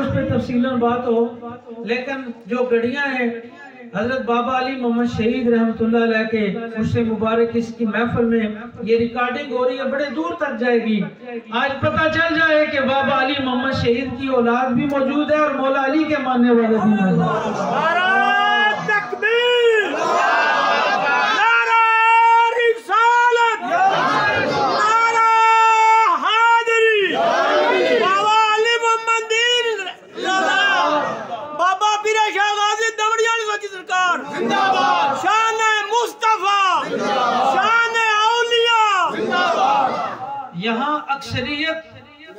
اس پہ تفصیلاً بات ہو، لیکن جو گھڑیاں ہیں حضرت بابا علی محمد شہید رحمت اللہ علیہ کے مشرق مبارک اس کی محفل میں یہ ریکارڈنگ ہو رہی ہے، بڑے دور تک جائے گی۔ آج پتہ چل جائے کہ بابا علی محمد شہید کی اولاد بھی موجود ہے اور مولا علی کے ماننے والے بھی موجود ہیں۔ نعرہ تکبیر، نعرہ رسالت، نعرہ حیدری، بابا علی محمد دین، بابا پیر شاہ غازی دمڑی علی سچی سرکار، شان مصطفیٰ، شان اولیاء۔ یہاں اکثریت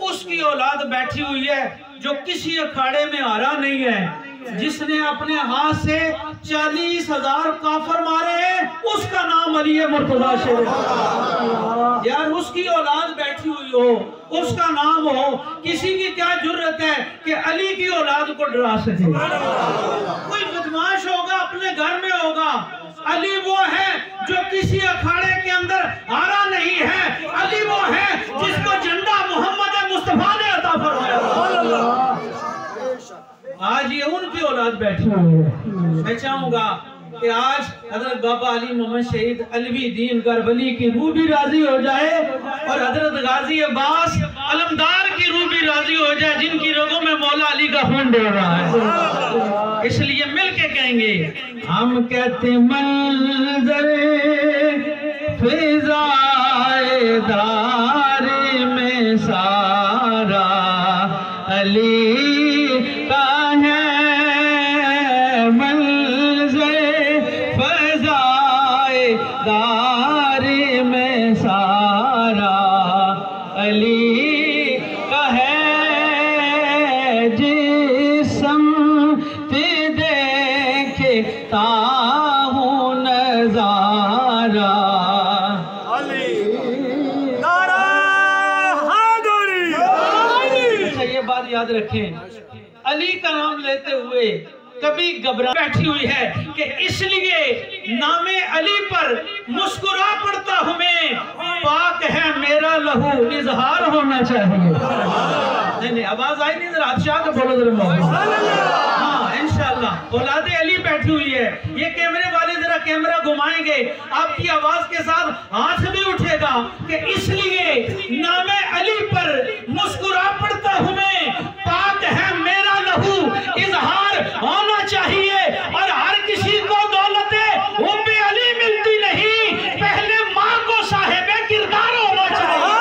اس کی اولاد بیٹھی ہوئی ہے جو کسی اکھاڑے میں آرا نہیں ہے، جس نے اپنے ہاتھ سے 40,000 کافر مارے ہیں، اس کا نام علی مرتضیٰ شریف۔ یار اس کی اولاد بیٹھی ہوئی ہو، اس کا نام ہو، کسی کی کیا جرت ہے کہ علی کی اولاد کو ڈرا سکے؟ کوئی بدماش ہوگا اپنے گھر میں ہوگا۔ علی وہ ہے جو کسی اکھاڑے کے اندر آرا نہیں ہے، علی وہ ہے جس کو جھنڈا محمد مصطفیٰ نے عطا فرمایا۔ آج یہ ان کی اولاد بیٹھی ہوئی ہے۔ میں چاہوں گا کہ آج حضرت بابا علی محمد شہید علوی دین کربلی کی روح بھی راضی ہو جائے اور حضرت غازی عباس علمدار کی روح بھی راضی ہو جائے، جن کی رگوں میں مولا علی کا خون دوڑ رہا ہے۔ اس لیے مل کے کہیں گے، ہم کہتے منظر فضائے دار میں سارا علی کا ہے، منظر فضائے دار میں سارا علی کا ہے، جس سمت دیکھتا ہوں نظارہ بات یاد رکھیں، علی کا نام لیتے ہوئے کبھی گھبرا بیٹھی ہوئی ہے کہ اس لیے نام علی پر مسکرا پڑتا ہوں میں، پاک ہے میرا لہو اظہار ہونا چاہیے۔ نہیں آواز آئی نہیں، ذرا شاہ کا بولو ذرا محمد۔ ہاں انشاءاللہ اولاد علی بیٹھی ہوئی ہے۔ یہ کیمرے والے ذرا کیمرہ گھمائیں گے، آپ کی آواز کے ساتھ ہاتھ بھی اٹھے گا کہ اس لیے نام علی پر مسکرا پڑتا ہوں میں، پاک ہے میرا لہو اظہار ہونا چاہیے، اور ہر کسی کو دولت حب علی ملتی نہیں، پہلے ماں کو صاحب کردار ہونا چاہیے۔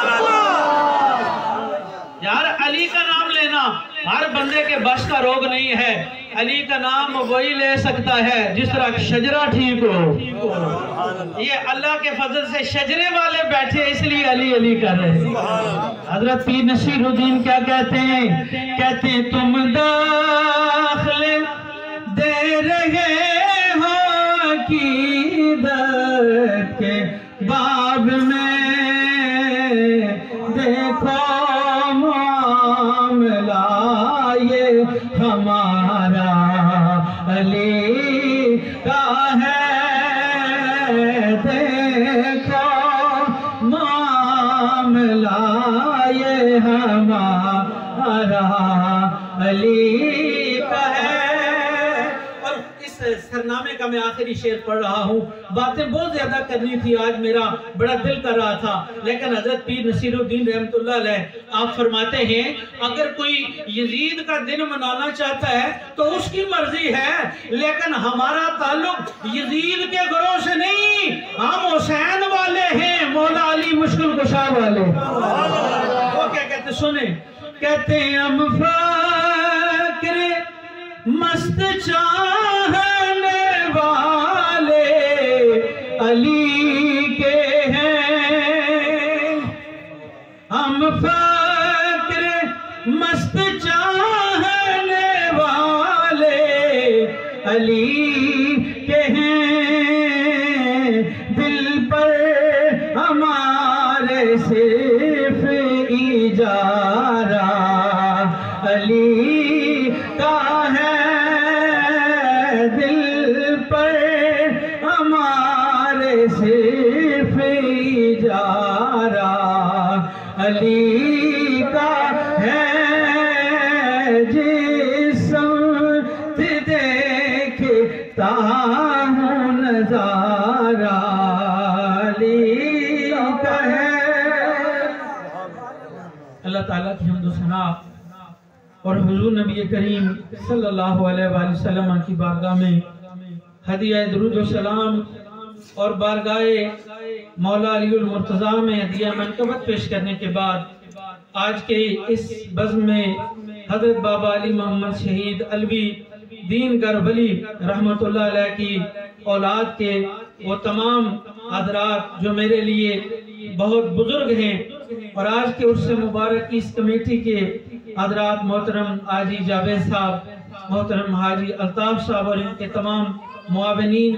یار علی کا نام لینا ہر بندے کے بس کا روگ نہیں ہے، علی کا نام وہی لے سکتا ہے جس طرح شجرہ ٹھیک ہو۔ یہ اللہ کے فضل سے شجرے والے بیٹھے اس لیے علی علی کر رہے ہیں۔ حضرت پیر نصیر الدین کیا کہتے ہیں؟ کہتے ہیں تم داخل دے رہے ہو عقیدت کے باب میں، دیکھو معاملہ یہ ہمارا علی کا ہے، دیکھو معاملہ یہ ہمارا علی کا ہے۔ اور اس سرنامے کا میں آخری شعر پڑھ رہا ہوں، باتیں بہت زیادہ کرنی تھی، آج میرا بڑا دل کر رہا تھا، لیکن حضرت پیر نصیر الدین رحمت اللہ علیہ آپ فرماتے ہیں اگر کوئی یزید کا دن منانا چاہتا ہے تو اس کی مرضی ہے، لیکن ہمارا تعلق یزید کے گروہ سے نہیں، ہم حسین والے ہیں، مولا علی مشکل کشا والے۔ وہ کیا کہتے سنیں، کہتے ہیں ہم فقر مست چاہنے والے علی کے ہیں، ہم فقر مست چاہنے والے علی کے ہیں، دل پر ہمارے صرف اجارہ علی کا ہے، دل پر ہمارے صرف اجارہ علی کا ہے، تعالیٰ کی حمد و ثنا اور حضور نبی کریم صلی اللہ علیہ وآلہ وسلم کی بارگاہ میں ہدیہ درود و سلام اور بارگاہ مولا علی المرتضیٰ میں ہدیہ منقبت پیش کرنے کے بعد آج کے اس بزم میں حضرت بابا علی محمد شہید علوی دین گر ولی رحمت اللہ علیہ کی اولاد کے وہ تمام حضرات جو میرے لیے بہت بزرگ ہیں اور آج کے عرس مبارک کی اس کمیٹی کے حضرات محترم حاجی جاوید صاحب، محترم حاجی الطاف صاحب اور ان کے تمام معاونین،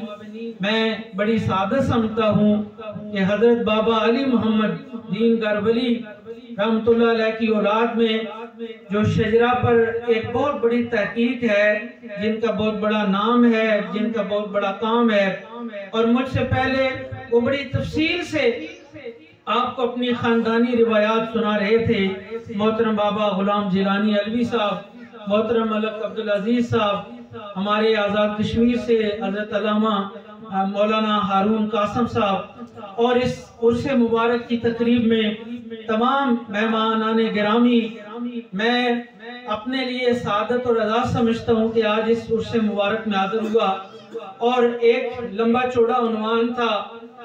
میں بڑی سعادت سمجھتا ہوں کہ حضرت بابا علی محمد دین گر ولی رحمت اللہ علیہ کی اولاد میں جو شجرہ پر ایک بہت بڑی تحقیق ہے، جن کا بہت بڑا نام ہے، جن کا بہت بڑا کام ہے، اور مجھ سے پہلے وہ بڑی تفصیل سے آپ کو اپنی خاندانی روایات سنا رہے تھے۔ محترم بابا غلام جیلانی علوی صاحب، محترم ملک عبدالعزیز صاحب، ہمارے آزاد کشمیر سے حضرت علامہ مولانا ہارون قاسم صاحب، اور اس عرس مبارک کی تقریب میں تمام مہمانان گرامی، میں اپنے لیے سعادت اور اعزاز سمجھتا ہوں کہ آج اس عرس مبارک میں حاضر ہوا، اور ایک لمبا چوڑا عنوان تھا،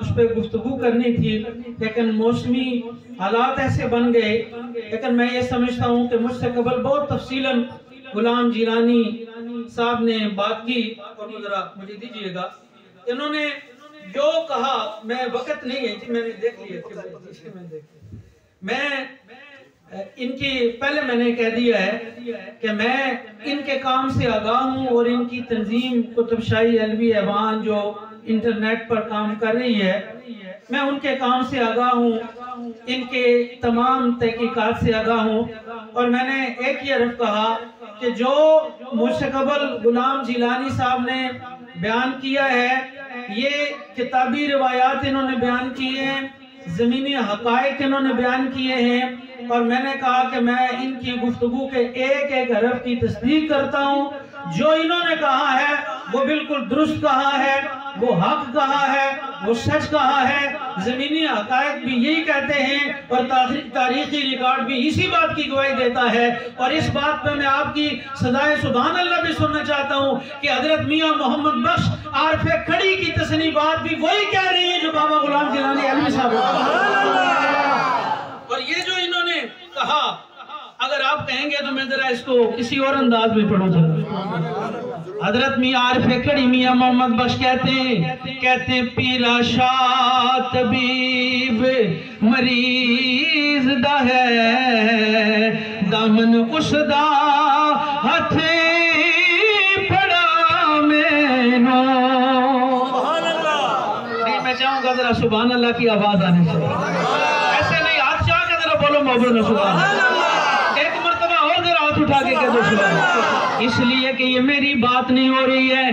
اس پہ گفتگو کرنی تھی، لیکن موسمی حالات ایسے بن گئے، لیکن میں یہ سمجھتا ہوں کہ مجھ سے قبل بہت تفصیلاً غلام جیلانی صاحب نے بات کی، اور ذرا مجھے دیجئے گا، انہوں نے جو کہا، میں وقت نہیں ہے جی، میں نے دیکھ لیا، میں ان کی پہلے میں نے کہہ دیا ہے کہ میں ان کے کام سے آگاہ ہوں، اور ان کی تنظیم قطب شاہی علوی ایوان جو انٹرنیٹ پر کام کر رہی ہے، میں ان کے کام سے آگاہ ہوں، ان کے تمام تحقیقات سے آگاہ ہوں، اور میں نے ایک ہی عرف کہا کہ جو مجھ سے قبل غلام جیلانی صاحب نے بیان کیا ہے، یہ کتابی روایات انہوں نے بیان کیے ہیں، زمینی حقائق انہوں نے بیان کیے ہیں، اور میں نے کہا کہ میں ان کی گفتگو کے ایک ایک حرف کی تصدیق کرتا ہوں، جو انہوں نے کہا ہے وہ بالکل درست کہا ہے، وہ حق کہا ہے، وہ سچ کہا ہے، زمینی حقائق بھی یہی کہتے ہیں، اور تاریخی ریکارڈ بھی اسی بات کی گواہی دیتا ہے، اور اس بات پہ میں آپ کی صدائے سبحان اللہ بھی سننا چاہتا ہوں کہ حضرت میاں محمد بخش عارف کھڑی کی تصنیفات بھی وہی کہہ رہی ہیں جو بابا غلام جیلانی علوی صاحب، اور یہ جو انہوں نے کہا، اگر آپ کہیں گے تو میں ذرا اس کو کسی اور انداز میں پڑھوں ذرا۔ حضرت میاں عارف کھڑی میاں محمد بخش کہتے ہیں پیرا شاہ طبیب مریض دا ہے دامن اس دا ہتھ پڑا مینو۔ نہیں، میں چاہوں گا ذرا سبحان اللہ کی آواز آنے سے، ایسے نہیں، ہاتھ چاہ کے ذرا بولو محبوب سبحان اللہ، ایک مرتبہ اور ذرا ہاتھ اٹھا کے کہہ دو سبحان اللہ، اس لیے کہ یہ میری بات نہیں ہو رہی ہے،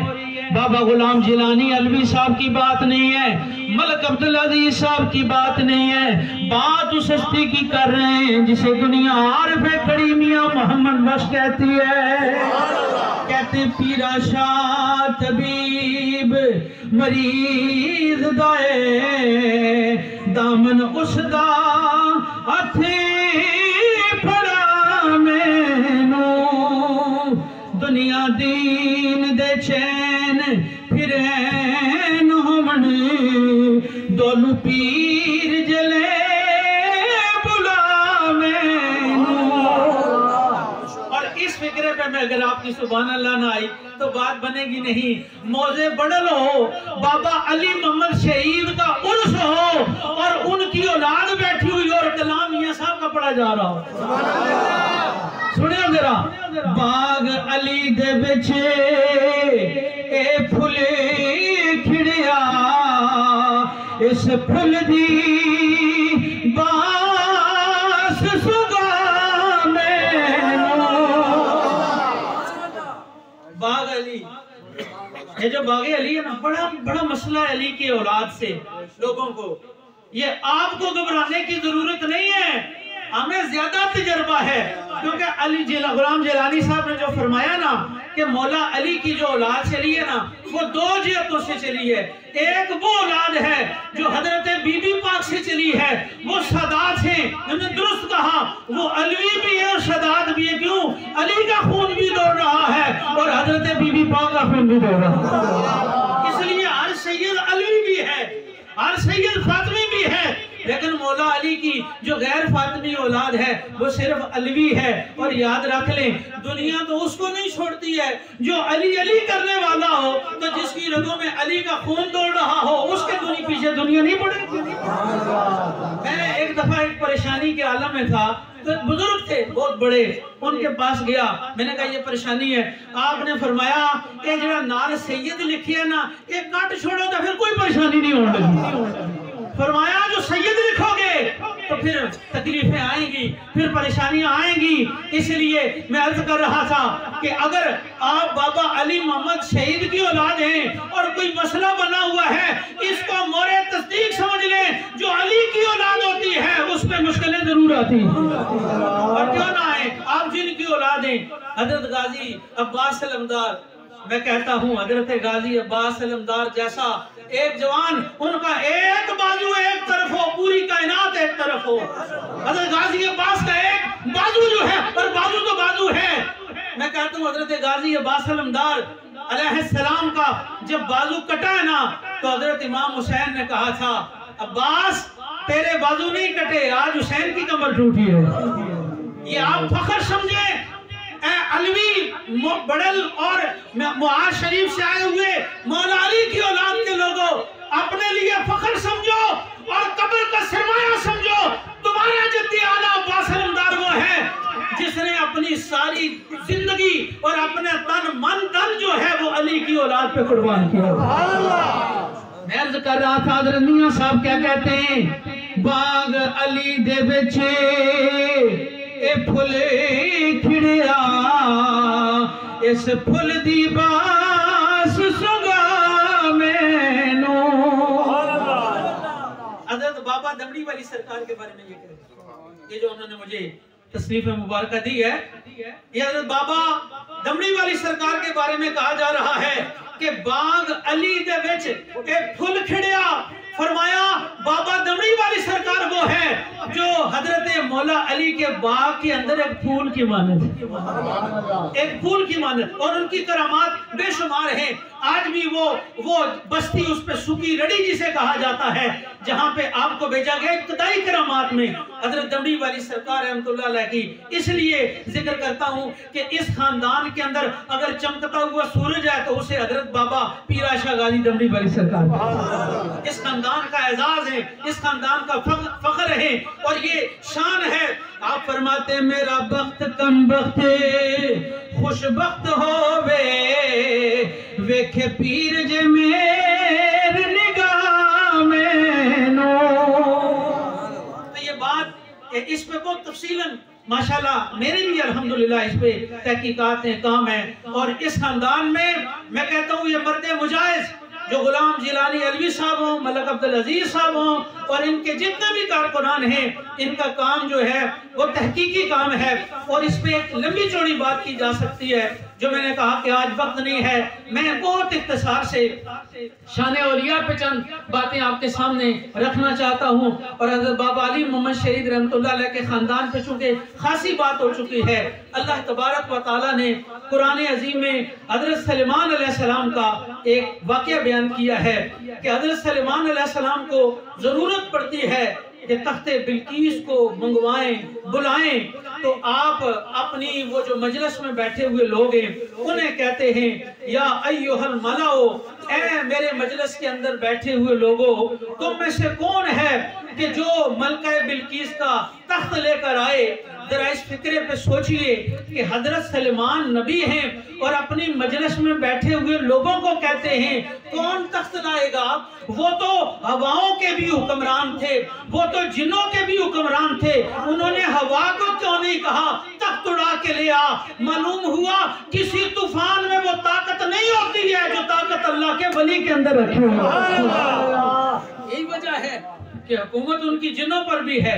بابا غلام جیلانی علوی صاحب کی بات نہیں ہے، ملک عبدالعزیز صاحب کی بات نہیں ہے، بات اس ہستی کی کر رہے ہیں جسے دنیا عارف کھڑی میاں محمد بخش کہتی ہے، کہتے پیرا شاہ طبیب مریض دائے دامن اس دا ہتھی پڑا مینو، دنیا دین دے چین پھرین ہومن دولو پیر جلے بلا مینو۔ اور اس فکرے پہ میں اگر آپ کی سبحان اللہ نہ آئی تو بات بنے گی نہیں، موزے بڑل ہو، بابا علی محمد شہید کا عرس ہو، اور ان کی اولاد بیٹھی ہوئی اور کلام میاں صاحب کا پڑھا جا رہا ہو، سنیں ذرا، باغ علی دے بچے اے پھلے کھڑیا، اس پھل دی باس سگا مینو۔ باغ علی، یہ جو باغ علی ہے نا، بڑا مسئلہ ہے علی کی اولاد سے لوگوں کو، یہ آپ کو گھبرانے کی ضرورت نہیں ہے، ہمیں زیادہ تجربہ ہے، کیونکہ غلام جیلانی صاحب نے جو فرمایا نا کہ مولا علی کی جو اولاد چلی ہے نا وہ 2 جہتوں سے چلی ہے۔ ایک وہ اولاد ہے جو حضرت بی بی پاک سے چلی ہے، وہ سادات ہیں، انہوں نے درست کہا، وہ علوی بھی ہے اور سادات بھی ہے۔ کیوں؟ علی کا خون بھی دوڑ رہا ہے اور حضرت بی بی پاک کا خون بھی دوڑ رہا ہے، اس لیے ہر سید علوی بھی ہے، ہر سید فاطمی بھی ہے، لیکن مولا علی کی جو غیر فاطمی اولاد ہے وہ صرف علوی ہے۔ اور یاد رکھ لیں دنیا تو اس کو نہیں چھوڑتی ہے جو علی علی کرنے والا ہو، تو جس کی رگوں میں علی کا خون دوڑ رہا ہو اس کے پیچھے دنیا نہیں پڑے گی۔ میں ایک دفعہ ایک پریشانی کے عالم میں تھا، تو بزرگ تھے بہت بڑے، ان کے پاس گیا، میں نے کہا یہ پریشانی ہے۔ آپ نے فرمایا کہ جڑا نال سید لکھی ہے نا یہ کٹ چھوڑو تو پھر کوئی پریشانی نہیں ہونے۔ فرمایا جو سید لکھو گے تو پھر تکلیفیں آئیں گی، پھر پریشانیاں آئیں گی۔ اس لیے میں عرض کر رہا تھا کہ اگر آپ بابا علی محمد شہید کی اولاد ہیں اور کوئی مسئلہ بنا ہوا ہے اس کو مورد تصدیق سمجھ لیں، جو علی کی اولاد ہوتی ہے اس میں مشکلیں ضرور آتی ہیں، اور کیوں نہ آئیں۔ آپ جن کی اولاد ہیں حضرت غازی عباس علمدار، میں کہتا ہوں حضرت غازی عباس علمدار جیسا ایک جوان، ان کا ایک بازو ایک طرف ہو، پوری کائنات ایک طرف ہو۔ حضرت غازی عباس کا ایک بازو جو ہے، اور بازو تو بازو ہے، میں کہتا ہوں حضرت غازی عباس علمدار علیہ السلام کا جب بازو کٹا ہے نا تو حضرت امام حسین نے کہا تھا عباس تیرے بازو نہیں کٹے، آج حسین کی کمر ٹوٹی ہے۔ یہ آپ فخر سمجھیں، اے علوی بڑل اور معاذ شریف سے آئے ہوئے مولا علی کی اولاد کے لوگوں، اپنے لیے فخر سمجھو اور قبر کا سرمایہ سمجھو۔ تمہارا جدی اعلیٰ عباس علمدار وہ ہے جس نے اپنی ساری زندگی اور اپنے تن من دن جو ہے وہ علی کی اولاد پہ قربان کیا۔ میں عرض کر رہا تھا حضرت میاں صاحب کیا کہتے ہیں، باغ علی دے بچے اے پھلے کھڑیا، اس پھل دی باس سگا مینو۔ حضرت بابا دمڑی والی سرکار کے بارے میں یہ کہتے ہیں، یہ جو انہوں نے مجھے تصنیف مبارکہ دی ہے، یہ حضرت بابا دمڑی والی سرکار کے بارے میں کہا جا رہا ہے کہ باغ علی دے وچ اے پھل کھڑیا۔ فرمایا بابا دمڑی والی سرکار وہ ہے جو حضرت مولا علی کے باغ کے اندر ایک پھول کی مانند ہے، ایک پھول کی مانند، اور ان کی کرامات بے شمار ہیں۔ آج بھی وہ بستی اس پہ سکی رڑی جسے کہا جاتا ہے جہاں پہ آپ کو بھیجا گیا ابتدائی کرامات میں حضرت دمڑی والی سرکار رحمت اللہ علیہ کی۔ اس لیے ذکر کرتا ہوں کہ اس خاندان کے اندر اگر چمکتا ہوا سورج ہے تو اسے حضرت بابا پیرا شاہ غازی دمڑی والی سرکار، اس خاندان کا اعزاز ہے، اس خاندان کا فخر ہے اور یہ شان ہے۔ آپ فرماتے میرا بخت کم بخت خوش بخت ہووے ویکھے پیر جے میر نگاہ میں نو۔ تو یہ بات اس پہ بہت تفصیلاً ماشاءاللہ میرے بھی الحمدللہ اس پہ تحقیقات ہیں، کام ہے، اور اس خاندان میں میں کہتا ہوں یہ مرد مجاز جو غلام جیلانی علوی صاحب ہوں، ملک عبدالعزیز صاحب ہوں، اور ان کے جتنے بھی کارکنان ہیں، ان کا کام جو ہے وہ تحقیقی کام ہے، اور اس پہ ایک لمبی چوڑی بات کی جا سکتی ہے جو میں نے کہا کہ آج وقت نہیں ہے۔ میں بہت اختصار سے شان اولیاء پہ چند باتیں آپ کے سامنے رکھنا چاہتا ہوں، اور حضرت بابا علی محمد شہید رحمت اللہ علیہ کے خاندان پہ چونکہ خاصی بات ہو چکی ہے، اللہ تبارک و تعالیٰ نے قرآن عظیم میں حضرت سلیمان علیہ السلام کا ایک واقعہ بیان کیا ہے کہ حضرت سلیمان علیہ السلام کو ضرورت پڑتی ہے کہ تخت بلقیس کو منگوائیں، بلائیں، تو آپ اپنی وہ جو مجلس میں بیٹھے ہوئے لوگ ہیں انہیں کہتے ہیں یا ایھا الملأ، اے میرے مجلس کے اندر بیٹھے ہوئے لوگوں، تم میں سے کون ہے کہ جو ملکہ بلقیس کا تخت لے کر آئے؟ ذرا اس فکرے پہ سوچئے کہ حضرت سلیمان نبی ہیں اور اپنی مجلس میں بیٹھے ہوئے لوگوں کو کہتے ہیں کون تخت لائے گا؟ وہ تو ہواؤں کے بھی حکمران تھے، وہ تو جنوں کے بھی حکمران تھے، انہوں نے ہوا کو کیوں نہیں کہا تخت اڑا کے لے آ؟ معلوم ہوا کسی طوفان میں وہ طاقت نہیں ہوتی ہے جو طاقت اللہ کے ولی کے اندر رکھی ہوئی ہے۔ یہی وجہ ہے کہ حکومت ان کی جنوں پر بھی ہے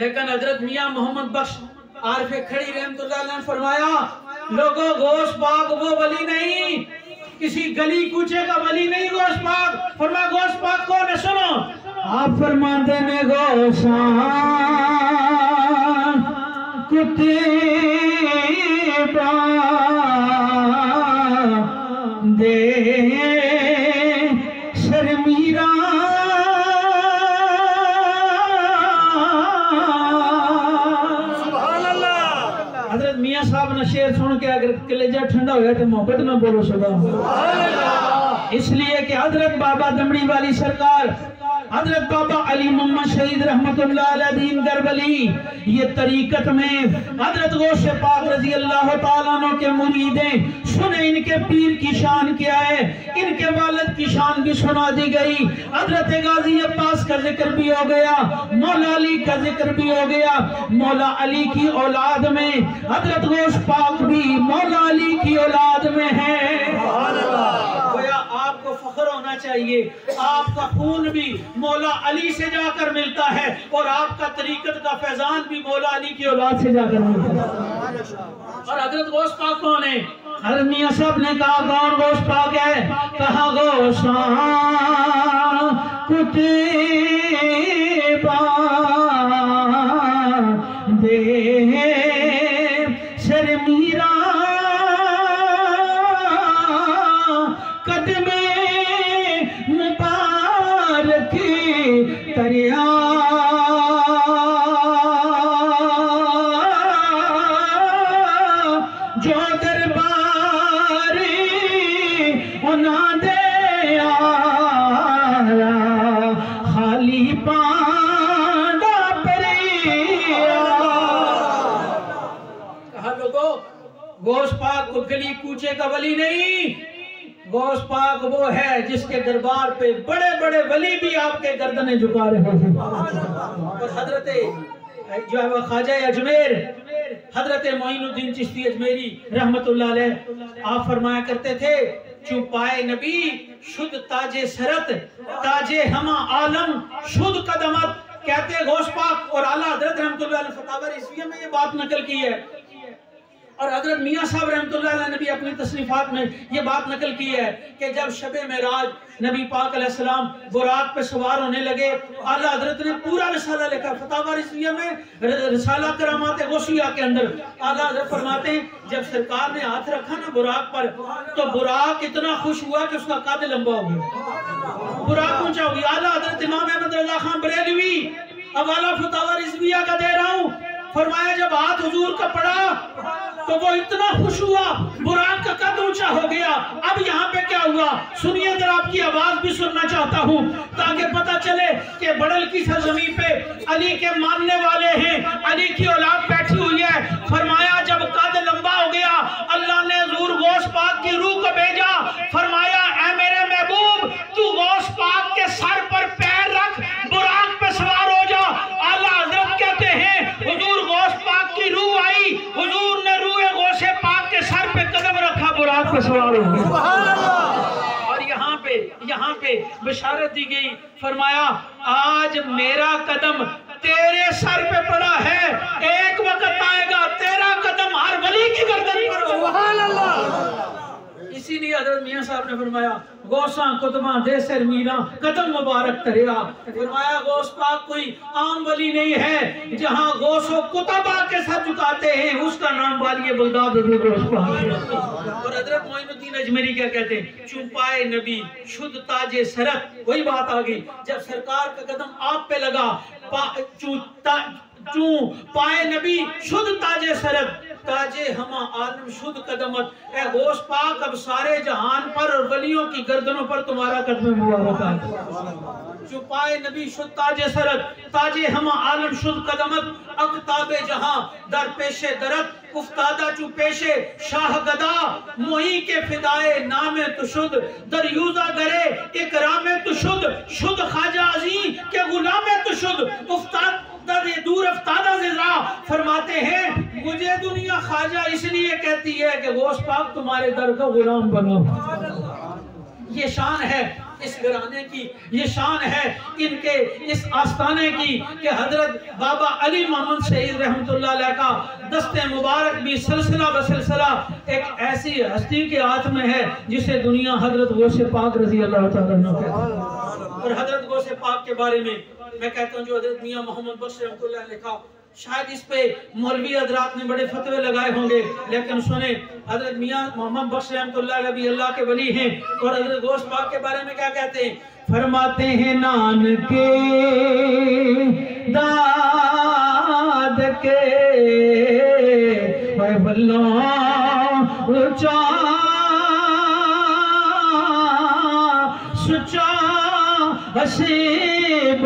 لیکن حضرت میاں محمد بخش عارف کھڑی رحمتہ اللہ نے فرمایا لوگوں غوث پاک وہ ولی نہیں، کسی گلی کوچے کا ولی نہیں غوث پاک۔ فرمایا غوث پاک کون ہے سنو، آپ فرماتے ہیں غوثان کتبہ دے شرمیران۔ حضرت میاں صاحب نے شعر سن کے اگر کلیجہ ٹھنڈا ہویا تو محبت نہ بولو سبحان اللہ، اس لیے کہ حضرت بابا دمڑی والی سرکار، حضرت بابا علی محمد شہید رحمت اللہ علیہ دین گربلی، یہ طریقت میں حضرت غوث پاک رضی اللہ تعالیٰ عنہ کے مریدیں سنیں ان کے پیر کی شان کیا ہے، ان کے والد کی شان بھی سنا دی گئی۔ حضرت غازی عباس کا ذکر بھی ہو گیا، مولا علی کا ذکر بھی ہو گیا، مولا علی کی اولاد میں حضرت غوث پاک بھی مولا علی کی اولاد میں ہے۔ گویا آپ کو فخر ہونا چاہیے، آپ کا خون بھی مولا علی سے جا کر ملتا ہے اور آپ کا طریقت کا فیضان بھی مولا علی کی اولاد سے جا کر ملتا ہے۔ اور حضرت غوث پاک کون ہے؟ حضرت میاں صاحب نے کہا کون غوث پاک ہے؟ کہا غوثان کتبہ دے شرمیران، قدم مبارک تریا جو دربار انہاں دے آیا، خالی پانڈا پریا۔ کہا لوگو غوث پاک کو گلی کوچے کا ولی نہیں، غوث پاک وہ ہے جس کے دربار پہ بڑے بڑے ولی بھی آپ کے گردنیں جھکا رہے ہیں۔ اور حضرت جو ہے وہ خواجہ اجمیر حضرت معین الدین چشتی اجمیری رحمت اللہ علیہ آپ فرمایا کرتے تھے چوں پائے نبی شد تاج سرت تاج ہما عالم شد قدمت۔ کہتے غوث پاک اور اعلیٰ حضرت رحمت اللہ علیہ فتاوی رضویہ میں یہ بات نقل کی ہے، اور حضرت میاں صاحب رحمت اللہ علیہ نبی اپنی تصنیفات میں یہ بات نقل کی ہے کہ جب شب معراج نبی پاک علیہ السلام براق پہ سوار ہونے لگے، اعلیٰ حضرت نے پورا رسالہ لکھا فتاوی رضویہ میں، رسالہ کرامات غوثیہ کے اندر اعلیٰ حضرت فرماتے ہیں جب سرکار نے ہاتھ رکھا نا براق پر تو براق اتنا خوش ہوا کہ اس کا قد لمبا ہو گیا، براق اونچا ہو گیا۔ اعلیٰ حضرت امام احمد رضا خان بریلوی حوالہ فتاوی رضویہ کا دے رہا ہوں، فرمایا جب ہاتھ حضور کا پڑا تو وہ اتنا خوش ہوا براق کا قد اونچا ہو گیا۔ اب یہاں پہ کیا ہوا سنیے، اگر آپ کی آواز بھی سننا چاہتا ہوں تاکہ پتہ چلے کہ بڑل کی سرزمین پہ علی کے ماننے والے ہیں، علی کی اولاد بیٹھی ہوئی ہے۔ فرمایا جب قد لمبا ہو گیا اللہ نے حضور غوث پاک کی روح کو بھیجا، فرمایا اے میرے محبوب تو غوث پاک کے سر پر پیر رکھ براق پہ سوار ہو جا۔ اعلیٰ حضرت کہتے ہیں حضور غوث پاک کی روح آئی، حضور نے روح غوث پاک کے سر پہ قدم رکھا، براق پہ سوار ہو گیا۔ اور یہاں پہ بشارت دی گئی، فرمایا آج میرا قدم تیرے سر پہ پڑا ہے، ایک وقت آئے گا تیرا قدم ہر ولی کی گردن پر ہوگا۔ اسی لیے حضرت میاں صاحب نے فرمایا غوثاں کتباں دے سر میرا قدم مبارک تریا۔ فرمایا غوث پاک کوئی عام ولی نہیں ہے، جہاں غوث و کتبہ کے سر جھکاتے ہیں اس کا نام والی بغداد حضور غوث پاک۔ اور حضرت معین الدین اجمیری کیا کہتے ہیں چوں پائے نبی شد تاج سرت، وہی بات آ گئی جب سرکار کا قدم آپ پہ لگا، چوں پائے نبی شد تاج سرت تاج ہما عالم شد قدمت۔ اے غوث پاک اب سارے جہان پر اور ولیوں کی گردنوں پر تمہارا قدم مبارک ہے۔ چوں پائے نبی شد تاج سرت تاج ہما عالم شد قدمت، اقتاب جہاں در پیش درت افتادہ چوں پیشے شاہ گدا، موہی کے فدائے نام تو شد دریوزہ گرے اکرام تو شد، شد خواجہ عظیم کے غلام تو شد، افتاد دور افتادہ زرا۔ فرماتے ہیں مجھے دنیا خواجہ اس لیے کہتی ہے کہ غوث پاک تمہارے در کا غلام بنا۔ یہ شان ہے اس گھرانے کی یہ شان ہے ان کے اس آستانے کی کہ حضرت بابا علی محمد شہید رحمت اللہ علیہ کا دست مبارک بھی سلسلہ بسلسلہ ایک ایسی ہستی کے ہاتھ میں ہے جسے دنیا حضرت غوث پاک رضی اللہ تعالیٰ عنہ کہتا ہے۔ اور حضرت غوث پاک کے بارے میں کہتا ہوں جو حضرت میاں محمد بخش رحمت اللہ نے لکھا، شاید اس پہ مولوی حضرات نے بڑے فتوے لگائے ہوں گے، لیکن سنیں حضرت میاں محمد بخش رحمت اللہ علیہ بھی اللہ کے ولی ہیں، اور حضرت غوث پاک کے بارے میں کیا کہتے ہیں؟ فرماتے ہیں نان کے داد کے اے بلّہ اچا سچا حسیب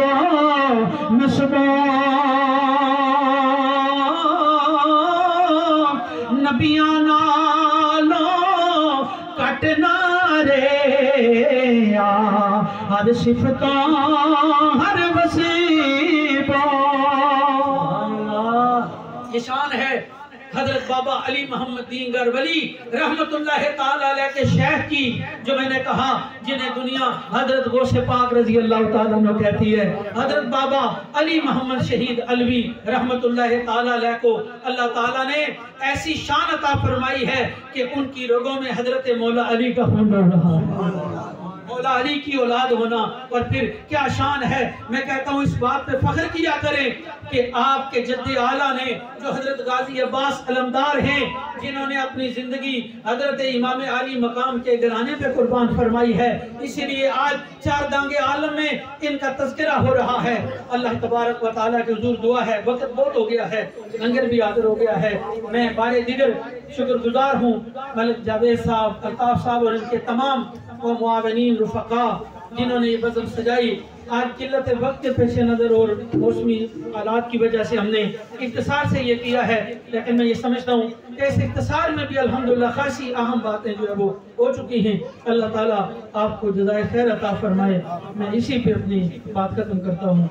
نسبہ نبیاں نالو کٹنا رے ہر صفتوں ہر وصیبوں۔ یہ شان ہے حضرت بابا علی محمد دینگر ولی رحمت اللہ تعالیٰ علیہ کے شیخ کی، جو میں نے کہا جنہیں دنیا حضرت غوث پاک رضی اللہ تعالیٰ عنہ کہتی ہے۔ حضرت بابا علی محمد شہید علوی رحمت اللہ تعالیٰ علیہ کو اللہ تعالیٰ نے ایسی شان عطا فرمائی ہے کہ ان کی رگوں میں حضرت مولا علی کا خون بڑھ رہا ہے، مولا علی کی اولاد ہونا، اور پھر کیا شان ہے۔ میں کہتا ہوں اس بات پہ فخر کیا کریں کہ آپ کے جد اعلیٰ نے جو حضرت غازی عباس علمدار ہیں، جنہوں نے اپنی زندگی حضرت امام علی مقام کے گھرانے پہ قربان فرمائی ہے، اسی لیے آج چار دانگے عالم میں ان کا تذکرہ ہو رہا ہے۔ اللہ تبارک و تعالیٰ کے حضور دعا ہے، وقت بہت ہو گیا ہے، لنگر بھی حاضر ہو گیا ہے۔ میں بارے دیگر شکر گزار ہوں ملک جاوید صاحب، الطاف صاحب اور ان کے تمام وہ معاونین رفقا جنہوں نے یہ بزم سجائی۔ آج قلت وقت کے پیش نظر اور موسمی حالات کی وجہ سے ہم نے اختصار سے یہ کیا ہے، لیکن میں یہ سمجھتا ہوں کہ اس اختصار میں بھی الحمدللہ خاصی اہم باتیں جو ہے وہ ہو چکی ہیں۔ اللہ تعالیٰ آپ کو جزائے خیر عطا فرمائے۔ میں اسی پہ اپنی بات ختم کرتا ہوں۔